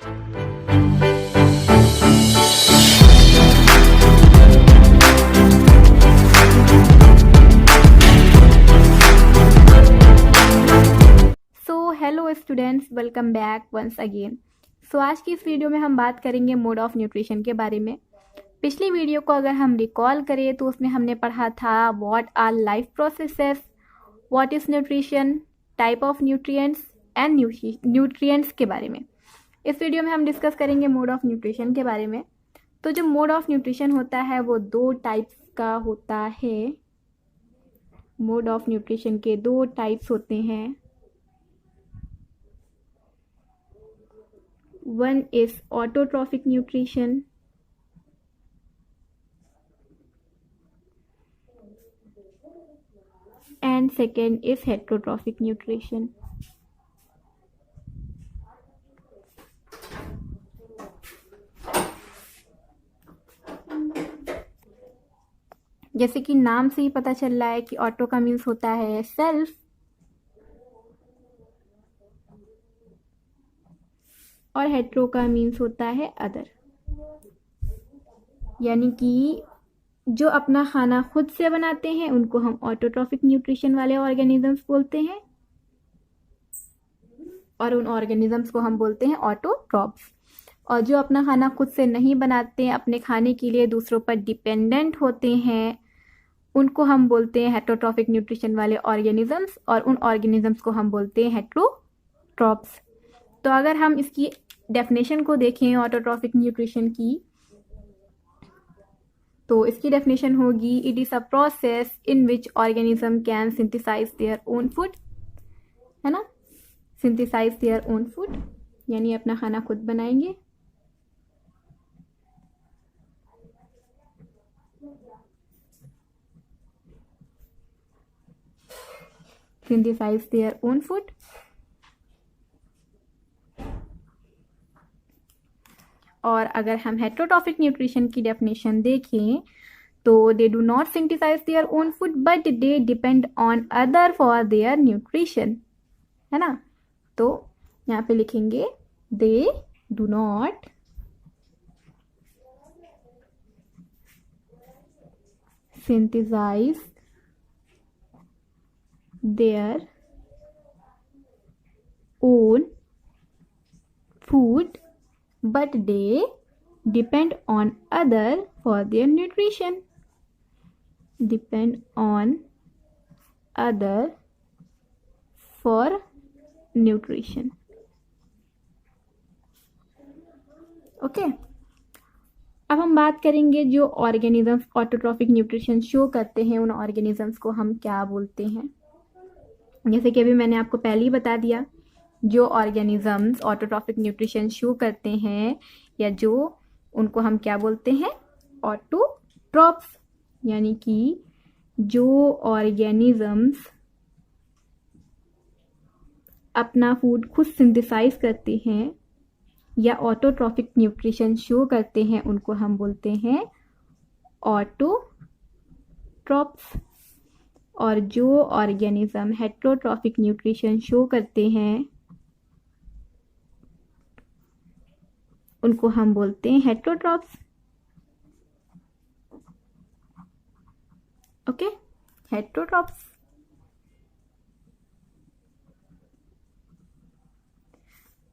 Hello students, welcome back once again. आज की इस वीडियो में हम बात करेंगे मोड ऑफ न्यूट्रिशन के बारे में। पिछली वीडियो को अगर हम रिकॉल करें तो उसमें हमने पढ़ा था what our life processes, what is nutrition, type of nutrients and nutrients के बारे में। इस वीडियो में हम डिस्कस करेंगे मोड ऑफ न्यूट्रिशन के बारे में। तो जो मोड ऑफ न्यूट्रिशन होता है वो दो टाइप्स का होता है। मोड ऑफ न्यूट्रिशन के दो टाइप्स होते हैं। One is autotrophic nutrition and second is heterotrophic nutrition. जैसे कि नाम से ही पता चल रहा है कि ऑटो का मीन्स होता है सेल्फ और हेट्रो का मीन्स होता है अदर, यानी कि जो अपना खाना खुद से बनाते हैं उनको हम ऑटोट्रॉफिक न्यूट्रिशन वाले ऑर्गेनिजम्स बोलते हैं और उन ऑर्गेनिजम्स को हम बोलते हैं ऑटोट्रॉप्स। और जो अपना खाना खुद से नहीं बनाते हैं, अपने खाने के लिए दूसरों पर डिपेंडेंट होते हैं, उनको हम बोलते हैं हेटरोट्रॉफिक न्यूट्रिशन वाले ऑर्गेनिजम्स और उन ऑर्गेनिजम्स को हम बोलते हैं हेट्रोट्रॉप्स। तो अगर हम इसकी डेफिनेशन को देखें ऑटोट्रॉफिक न्यूट्रिशन की, तो इसकी डेफिनेशन होगी it is a process in which organism can synthesize their own food, है ना, सिंथेसाइज देयर ओन फूड यानी अपना खाना खुद बनाएंगे। Synthesize their own food. और अगर हम हेटरोट्रॉफिक न्यूट्रिशन की डेफिनेशन देखें तो they do not synthesize their own food but they depend on other for their nutrition, है ना। तो यहाँ पे लिखेंगे they do not synthesize their own food but they depend on other for their nutrition. Depend on other for nutrition. Okay अब हम बात करेंगे जो ऑर्गेनिजम्स ऑटोट्रॉफिक न्यूट्रिशन शो करते हैं उन ऑर्गेनिजम्स को हम क्या बोलते हैं। जैसे कि अभी मैंने आपको पहले ही बता दिया, जो ऑर्गेनिजम्स ऑटोट्रॉफिक न्यूट्रिशन शो करते हैं या जो उनको हम क्या बोलते हैं ऑटोट्रॉप्स, यानी कि जो ऑर्गेनिजम्स अपना फूड खुद सिंथेसाइज करते हैं या ऑटोट्रॉफिक न्यूट्रिशन शो करते हैं उनको हम बोलते हैं ऑटोट्रॉप्स। और जो ऑर्गेनिज्म हेटरोट्रॉफिक न्यूट्रिशन शो करते हैं उनको हम बोलते हैं हेटरोट्रॉप्स। Okay, heterotrophs.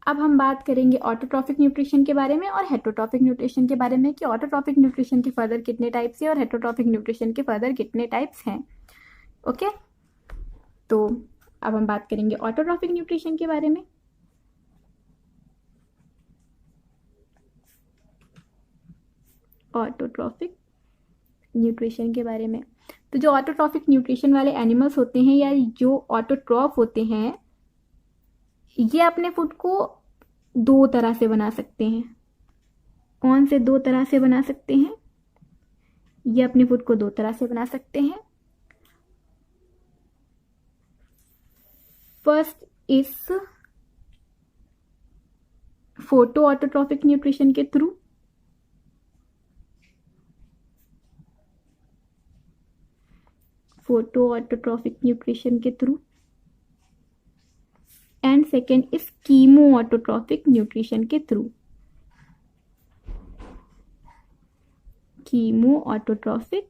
अब हम बात करेंगे ऑटोट्रॉफिक न्यूट्रिशन के बारे में और हेटरोट्रॉफिक न्यूट्रिशन के बारे में कि ऑटोट्रॉफिक न्यूट्रिशन के फर्दर कितने टाइप्स हैं और हेटरोट्रॉफिक न्यूट्रिशन के फर्दर कितने टाइप्स हैं। ओके, तो अब हम बात करेंगे ऑटोट्रॉफिक न्यूट्रिशन के बारे में। ऑटोट्रॉफिक न्यूट्रिशन के बारे में, तो जो ऑटोट्रॉफिक न्यूट्रिशन वाले एनिमल्स होते हैं या जो ऑटोट्रॉफ होते हैं ये अपने फूड को दो तरह से बना सकते हैं। कौन से दो तरह से बना सकते हैं? ये अपने फूड को दो तरह से बना सकते हैं। First is photo autotrophic nutrition के थ्रू, फोटो ऑटोट्रॉफिक न्यूट्रिशन के through, and second is chemo autotrophic nutrition के थ्रू। कीमो ऑटोट्रॉफिक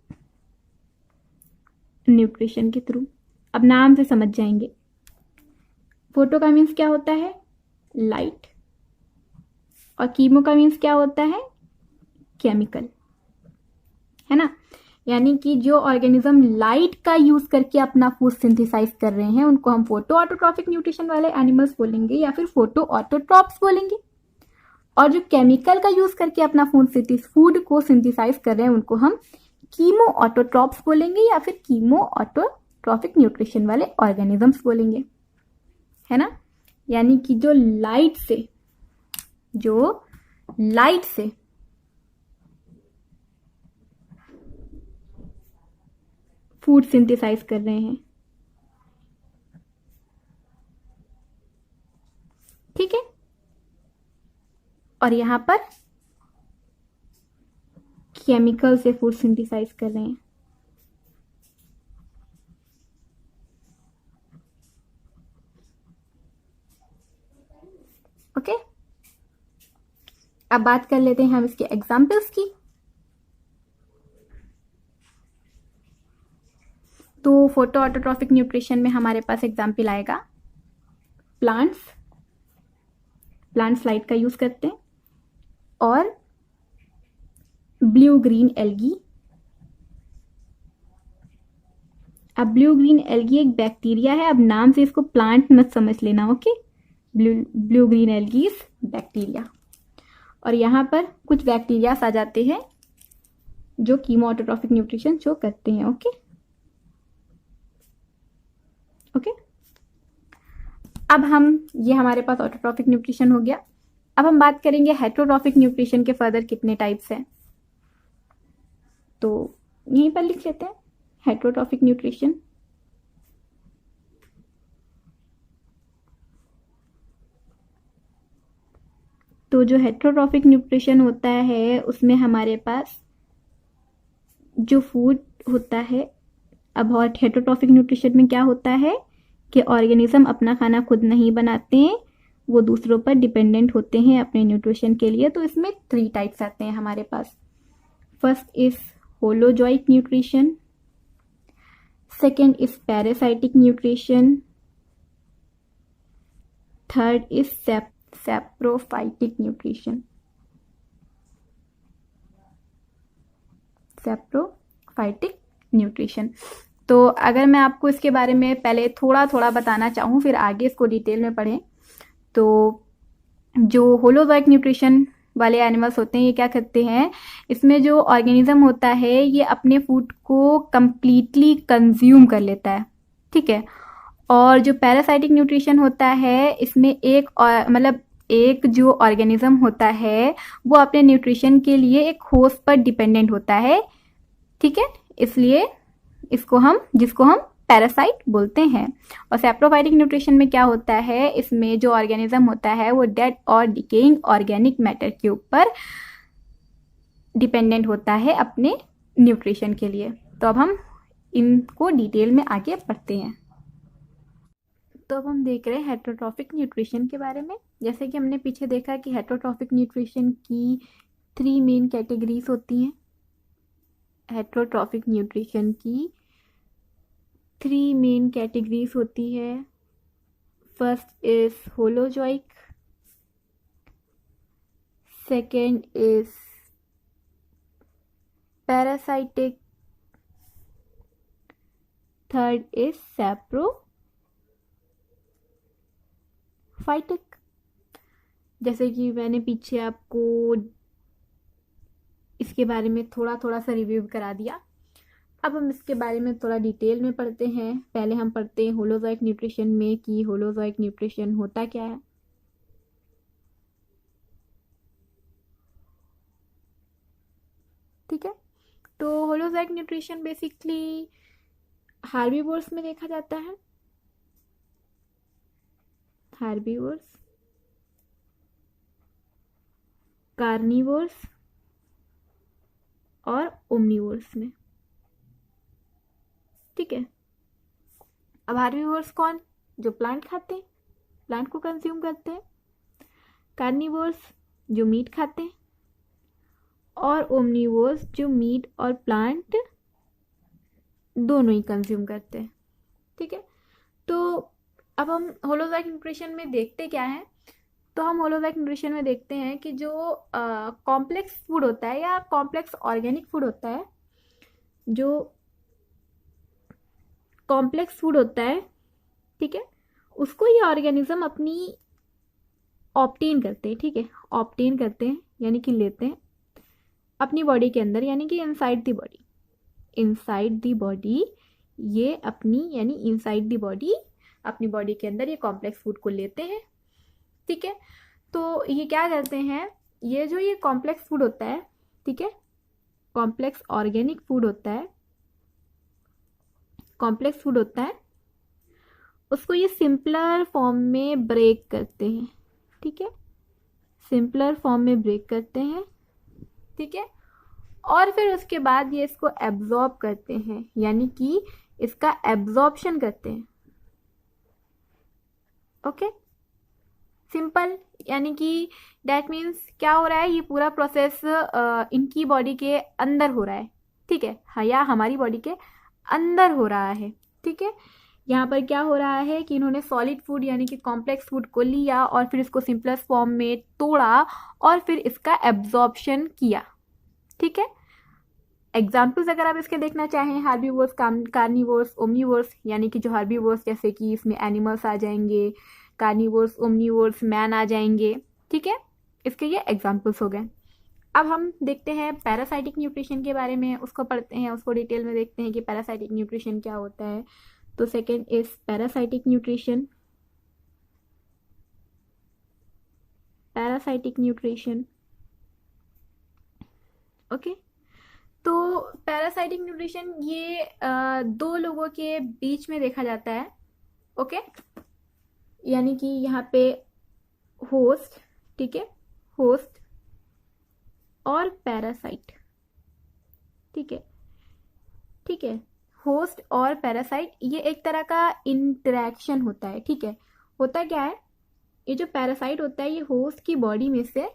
न्यूट्रिशन के थ्रू। अब नाम से समझ जाएंगे। फोटो का मीन्स क्या होता है? लाइट। और कीमो का मीन्स क्या होता है? केमिकल, है ना। यानी कि जो ऑर्गेनिज्म लाइट का यूज करके अपना फूड सिंथेसाइज कर रहे हैं उनको हम फोटो ऑटोट्रॉफिक न्यूट्रिशन वाले एनिमल्स बोलेंगे या फिर फोटो ऑटोट्रॉप्स बोलेंगे। और जो केमिकल का यूज करके अपना फूड को सिंथेसाइज कर रहे हैं उनको हम कीमो ऑटोट्रॉप्स बोलेंगे या फिर कीमो ऑटोट्रॉफिक न्यूट्रिशन वाले ऑर्गेनिजम्स बोलेंगे, है ना। यानी कि जो लाइट से फूड सिंथेसाइज कर रहे हैं, ठीक है। और यहां पर केमिकल से फूड सिंथेसाइज कर रहे हैं। ओके, अब बात कर लेते हैं हम इसके एग्जाम्पल्स की। तो फोटो ऑटोट्रॉफिक न्यूट्रिशन में हमारे पास एग्जाम्पल आएगा प्लांट्स लाइट का यूज करते हैं, और ब्लू ग्रीन एल्गी। अब ब्लू ग्रीन एल्गी एक बैक्टीरिया है, अब नाम से इसको प्लांट मत समझ लेना, okay. Blue green algae is bacteria. और यहां पर कुछ बैक्टीरियास आ जाते हैं जो कीमो ऑटोट्रॉफिक न्यूट्रिशन शो करते हैं, ओके। अब ये हमारे पास ऑटोट्रॉफिक न्यूट्रिशन हो गया। अब हम बात करेंगे हेटरोट्रॉफिक न्यूट्रिशन के फर्दर कितने टाइप्स हैं। तो यहीं पर लिख लेते हैं हेटरोट्रॉफिक न्यूट्रिशन। तो जो हेटरोट्रॉफिक न्यूट्रिशन होता है उसमें हमारे पास जो फूड होता है, अब हेटरोट्रॉफिक न्यूट्रिशन में क्या होता है कि ऑर्गेनिज्म अपना खाना खुद नहीं बनाते हैं, वो दूसरों पर डिपेंडेंट होते हैं अपने न्यूट्रिशन के लिए। तो इसमें 3 टाइप्स आते हैं हमारे पास। First is holozoic nutrition, second is parasitic nutrition, third is saprophytic nutrition. Saprophytic nutrition. तो अगर मैं आपको इसके बारे में पहले थोड़ा थोड़ा बताना चाहूँ, फिर आगे इसको डिटेल में पढ़ें, तो जो होलोजोइक न्यूट्रिशन वाले एनिमल्स होते हैं ये क्या करते हैं, इसमें जो ऑर्गेनिज्म होता है ये अपने फूड को कंप्लीटली कंज्यूम कर लेता है, ठीक है। और जो पैरासाइटिक न्यूट्रिशन होता है इसमें एक जो ऑर्गेनिज्म होता है वो अपने न्यूट्रिशन के लिए एक होस्ट पर डिपेंडेंट होता है, ठीक है। इसलिए जिसको हम पैरासाइट बोलते हैं। और सैप्रोफाइटिक न्यूट्रिशन में क्या होता है, इसमें जो ऑर्गेनिज्म होता है वो डेड और डिकेइंग ऑर्गेनिक मैटर के ऊपर डिपेंडेंट होता है अपने न्यूट्रिशन के लिए। तो अब हम इनको डिटेल में आगे पढ़ते हैं। तो अब हम देख रहे हैं हेटरोट्रॉफिक न्यूट्रिशन के बारे में। जैसे कि हमने पीछे देखा कि हेटरोट्रॉफिक न्यूट्रिशन की 3 मेन कैटेगरीज होती हैं। हेटरोट्रॉफिक न्यूट्रिशन की 3 मेन कैटेगरीज होती है। First is holozoic, second is parasitic, third is saprophytic. जैसे कि मैंने पीछे आपको इसके बारे में थोड़ा थोड़ा सा रिव्यू करा दिया। अब हम इसके बारे में थोड़ा डिटेल में पढ़ते हैं। पहले हम पढ़ते हैं होलोजोइक न्यूट्रिशन में कि होलोजोइक न्यूट्रिशन होता क्या है। ठीक है, तो होलोजोइक न्यूट्रिशन बेसिकली हार्बीवोर्स में देखा जाता है। हार्बीवोर्स, कार्निवोर्स और ओमनिवोर्स में, ठीक है। अब हार्बीवोर्स कौन? जो प्लांट खाते हैं, प्लांट को कंज्यूम करते हैं। कार्निवोर्स जो मीट खाते हैं। और ओमनीवोर्स जो मीट और प्लांट दोनों ही कंज्यूम करते हैं। ठीक है, तो अब हम होलोजोइक न्यूट्रिशन में देखते क्या है, तो हम होलोजोइक न्यूट्रिशन में देखते हैं कि जो कॉम्प्लेक्स फूड होता है या कॉम्प्लेक्स ऑर्गेनिक फूड होता है, जो कॉम्प्लेक्स फूड होता है, ठीक है, उसको ये ऑर्गेनिज्म अपनी ऑब्टेन करते हैं। ठीक है, ऑब्टेन करते हैं यानी कि लेते हैं अपनी बॉडी के अंदर, यानी कि inside the body, inside the body, ये अपनी यानी इनसाइड द बॉडी, अपनी बॉडी के अंदर ये कॉम्प्लेक्स फूड को लेते हैं। ठीक है, तो ये क्या करते हैं, ये जो ये कॉम्प्लेक्स फूड होता है, ठीक है, कॉम्प्लेक्स ऑर्गेनिक फूड होता है, कॉम्प्लेक्स फूड होता है, उसको ये सिंपलर फॉर्म में ब्रेक करते हैं। ठीक है, सिंपलर फॉर्म में ब्रेक करते हैं। ठीक है, और फिर उसके बाद ये इसको एब्जॉर्ब करते हैं, यानी कि इसका एब्जॉर्प्शन करते हैं। ओके, सिंपल, यानी कि दैट मीन्स क्या हो रहा है, ये पूरा प्रोसेस इनकी बॉडी के अंदर हो रहा है। ठीक है, हाँ, या हमारी बॉडी के अंदर हो रहा है। ठीक है, यहाँ पर क्या हो रहा है कि इन्होंने सॉलिड फूड यानी कि कॉम्प्लेक्स फूड को लिया और फिर इसको सिंपलेस्ट फॉर्म में तोड़ा और फिर इसका एब्जॉर्प्शन किया। ठीक है, एग्जाम्पल्स अगर आप इसके देखना चाहें, हार्बीवोर्स, कार्निवोर्स, ओमनीवोर्स, यानी कि जो हार्बीवोर्स जैसे कि इसमें एनिमल्स आ जाएंगे, कार्निवोर्स, ओमनीवोर्स, मैन आ जाएंगे। ठीक है, इसके ये एग्जाम्पल्स हो गए। अब हम देखते हैं पैरासाइटिक न्यूट्रिशन के बारे में, उसको पढ़ते हैं, उसको डिटेल में देखते हैं कि पैरासाइटिक न्यूट्रिशन क्या होता है। तो second is parasitic nutrition. Parasitic nutrition, okay, तो पैरासाइटिक न्यूट्रिशन ये दो लोगों के बीच में देखा जाता है। ओके, यानी कि यहाँ पे होस्ट, ठीक है, होस्ट और पैरासाइट। ठीक है, ठीक है, होस्ट और पैरासाइट, ये एक तरह का इंटरेक्शन होता है। ठीक है, होता क्या है, ये जो पैरासाइट होता है ये होस्ट की बॉडी में से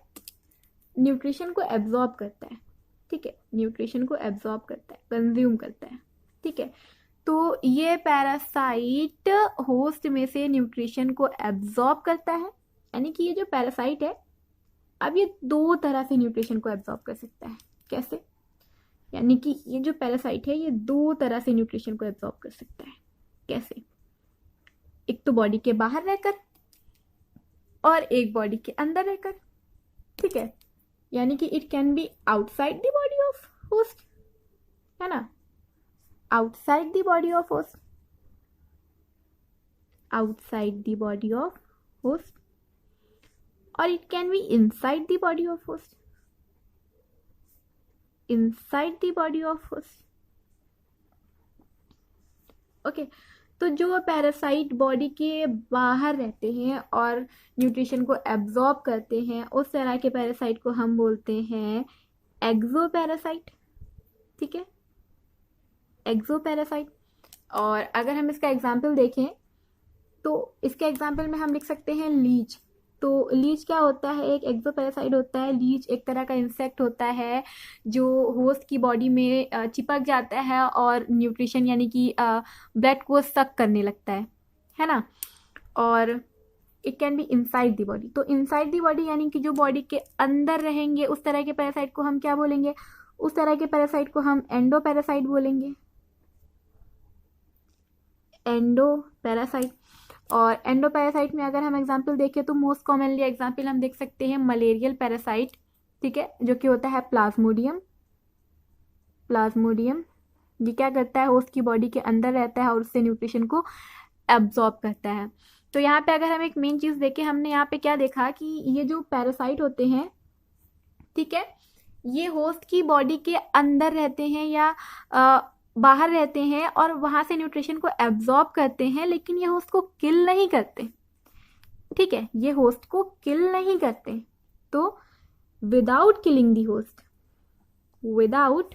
न्यूट्रिशन को एब्जॉर्ब करता है। ठीक है, न्यूट्रिशन को एब्जॉर्ब करता है, कंज्यूम करता है। ठीक है, तो ये पैरासाइट होस्ट में से न्यूट्रिशन को एब्जॉर्ब करता है, यानी कि ये जो पैरासाइट है, अब ये दो तरह से न्यूट्रिशन को एब्जॉर्ब कर सकता है। कैसे, यानी कि ये जो पैरासाइट है ये दो तरह से न्यूट्रिशन को एब्जॉर्ब कर सकता है। कैसे, एक तो बॉडी के बाहर रहकर और एक बॉडी के अंदर रहकर। ठीक है, यानी कि it can be outside the body of host, है ना, outside the body of host, outside the body of host, और it can be inside the body of host, inside the body of host. Okay, तो जो parasite body के बाहर रहते हैं और न्यूट्रिशन को एब्जॉर्ब करते हैं, उस तरह के पैरासाइट को हम बोलते हैं एक्सोपैरासाइट। ठीक है, एक्सोपैरासाइट। और अगर हम इसका एग्जाम्पल देखें तो इसके एग्जाम्पल में हम लिख सकते हैं लीच। तो लीच क्या होता है, एक एक्सोपैरासाइट होता है। लीच एक तरह का इंसेक्ट होता है जो होस्ट की बॉडी में चिपक जाता है और न्यूट्रिशन यानी कि ब्लड को सक करने लगता है ना। और it can be inside the body, तो इनसाइड द बॉडी यानी कि जो बॉडी के अंदर रहेंगे, उस तरह के पैरासाइट को हम क्या बोलेंगे, उस तरह के पैरासाइट को हम एंडोपैरासाइट बोलेंगे, एंडोपैरासाइट। और एंडोपैरासाइट में अगर हम एग्जाम्पल देखें तो मोस्ट कॉमनली एग्जाम्पल हम देख सकते हैं मलेरियल पैरासाइट। ठीक है, जो कि होता है प्लाज्मोडियम। प्लाज्मोडियम ये क्या करता है, होस्ट की बॉडी के अंदर रहता है और उससे न्यूट्रिशन को एब्जॉर्ब करता है। तो यहाँ पे अगर हम एक मेन चीज़ देखें, हमने यहाँ पे क्या देखा कि ये जो पैरासाइट होते हैं, ठीक है, ये होस्ट की बॉडी के अंदर रहते हैं या बाहर रहते हैं और वहां से न्यूट्रिशन को एब्जॉर्ब करते हैं, लेकिन ये होस्ट को किल नहीं करते। ठीक है, ये होस्ट को किल नहीं करते। तो without killing the host, without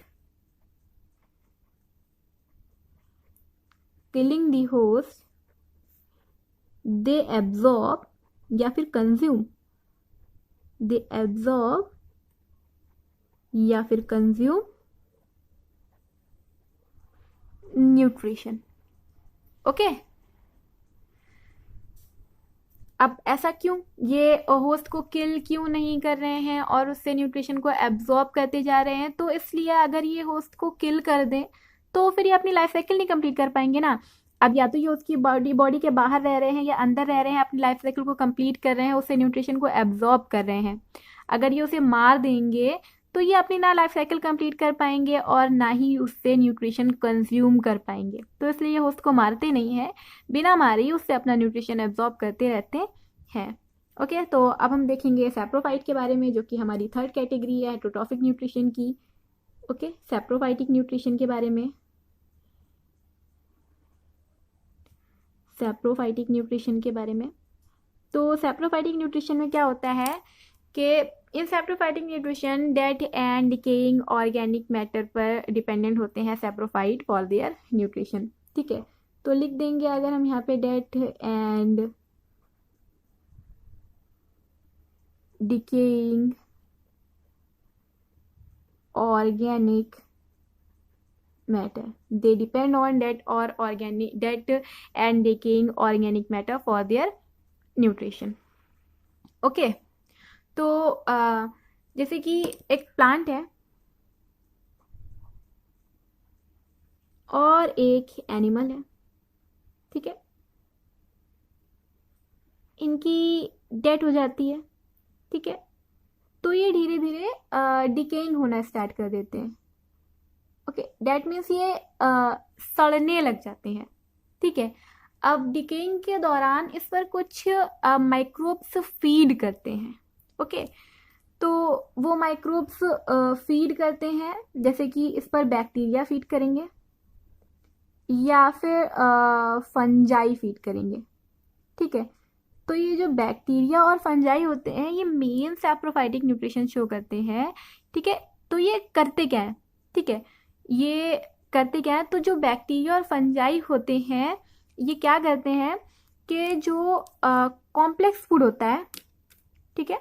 killing the host, they absorb या फिर कंज्यूम, दे एब्जॉर्ब या फिर कंज्यूम न्यूट्रिशन। ओके, अब ऐसा क्यों, ये होस्ट को किल क्यों नहीं कर रहे हैं और उससे न्यूट्रिशन को एब्जॉर्ब करते जा रहे हैं? तो इसलिए अगर ये होस्ट को किल कर दें तो फिर ये अपनी लाइफ साइकिल नहीं कंप्लीट कर पाएंगे ना। अब या तो ये उसकी बॉडी के बाहर रह रहे हैं या अंदर रह रहे हैं, अपनी लाइफ साइकिल को कंप्लीट कर रहे हैं, उससे न्यूट्रिशन को एब्जॉर्ब कर रहे हैं। अगर ये उसे मार देंगे तो ये अपनी ना लाइफ साइकिल कंप्लीट कर पाएंगे और ना ही उससे न्यूट्रिशन कंज्यूम कर पाएंगे। तो इसलिए ये होस्ट को मारते नहीं हैं, बिना मारे ही उससे अपना न्यूट्रिशन एब्जॉर्ब करते रहते हैं। ओके, तो अब हम देखेंगे सैप्रोफाइट के बारे में, जो कि हमारी थर्ड कैटेगरी है हेटरोट्रॉफिक न्यूट्रिशन की। ओके, सैप्रोफाइटिक न्यूट्रिशन के बारे में, सैप्रोफाइटिक न्यूट्रिशन के बारे में। तो सैप्रोफाइटिक न्यूट्रिशन में क्या होता है कि in saprophytic nutrition dead and decaying organic matter पर डिपेंडेंट होते हैं सैप्रोफाइट फॉर देयर न्यूट्रिशन। ठीक है, तो लिख देंगे अगर हम यहाँ पे dead and decaying organic matter, they depend on dead and decaying organic matter for their nutrition. Okay, तो जैसे कि एक प्लांट है और एक एनिमल है, ठीक है, इनकी डेथ हो जाती है, ठीक है, तो ये धीरे धीरे डिकेइंग होना स्टार्ट कर देते हैं। ओके, डेट मीन्स ये सड़ने लग जाते हैं। ठीक है, अब डिकेइंग के दौरान इस पर कुछ माइक्रोब्स फीड करते हैं। ओके, तो वो माइक्रोब्स फीड करते हैं, जैसे कि इस पर बैक्टीरिया फीड करेंगे या फिर फंजाई फीड करेंगे। ठीक है, तो ये जो बैक्टीरिया और फंजाई होते हैं ये मेन सैप्रोफाइटिक न्यूट्रिशन शो करते हैं। ठीक है, तो ये करते क्या है? ठीक है, ये करते क्या है, तो जो बैक्टीरिया और फंजाई होते हैं ये क्या करते हैं कि जो कॉम्प्लेक्स फूड होता है, ठीक है,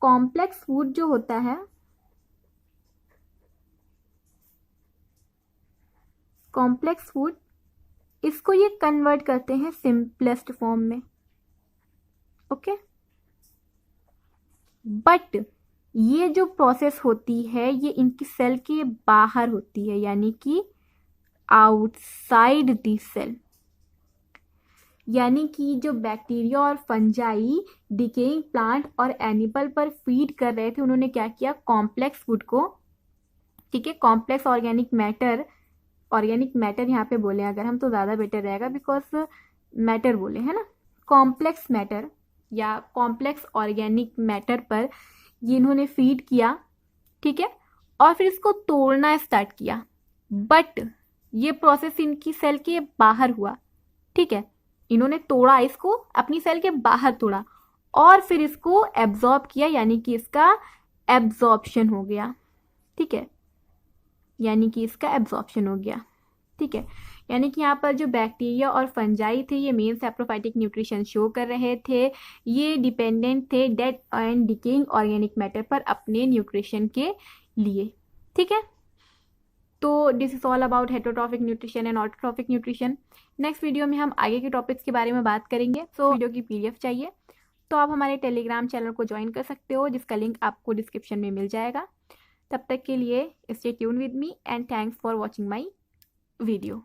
कॉम्प्लेक्स फूड जो होता है, कॉम्प्लेक्स फूड, इसको ये कन्वर्ट करते हैं सिंपलेस्ट फॉर्म में। ओके, बट ये जो प्रोसेस होती है ये इनकी सेल के बाहर होती है, यानी कि आउटसाइड दी सेल। यानी कि जो बैक्टीरिया और फंजाई डिकेइंग प्लांट और एनिमल पर फीड कर रहे थे, उन्होंने क्या किया, कॉम्प्लेक्स फूड को, ठीक है, कॉम्प्लेक्स ऑर्गेनिक मैटर यहाँ पे बोले अगर हम तो ज़्यादा बेटर रहेगा, बिकॉज मैटर बोले है ना, कॉम्प्लेक्स मैटर या कॉम्प्लेक्स ऑर्गेनिक मैटर पर ये इन्होंने फीड किया। ठीक है, और फिर इसको तोड़ना स्टार्ट किया, बट ये प्रोसेस इनकी सेल के बाहर हुआ। ठीक है, इन्होंने तोड़ा, इसको अपनी सेल के बाहर तोड़ा और फिर इसको एब्जॉर्ब किया, यानी कि इसका एब्जॉर्प्शन हो गया। ठीक है, यानी कि इसका एब्जॉर्प्शन हो गया। ठीक है, यानी कि यहाँ पर जो बैक्टीरिया और फंजाई थे ये मेन सैप्रोफाइटिक न्यूट्रिशन शो कर रहे थे, ये डिपेंडेंट थे dead and decaying organic matter पर अपने न्यूट्रिशन के लिए। ठीक है, तो this is all about heterotrophic nutrition and autotrophic nutrition. Next video में हम आगे के टॉपिक्स के बारे में बात करेंगे। सो वीडियो की पीडीएफ चाहिए तो आप हमारे टेलीग्राम चैनल को ज्वाइन कर सकते हो, जिसका लिंक आपको डिस्क्रिप्शन में मिल जाएगा। तब तक के लिए stay tune with me and thanks for watching my video.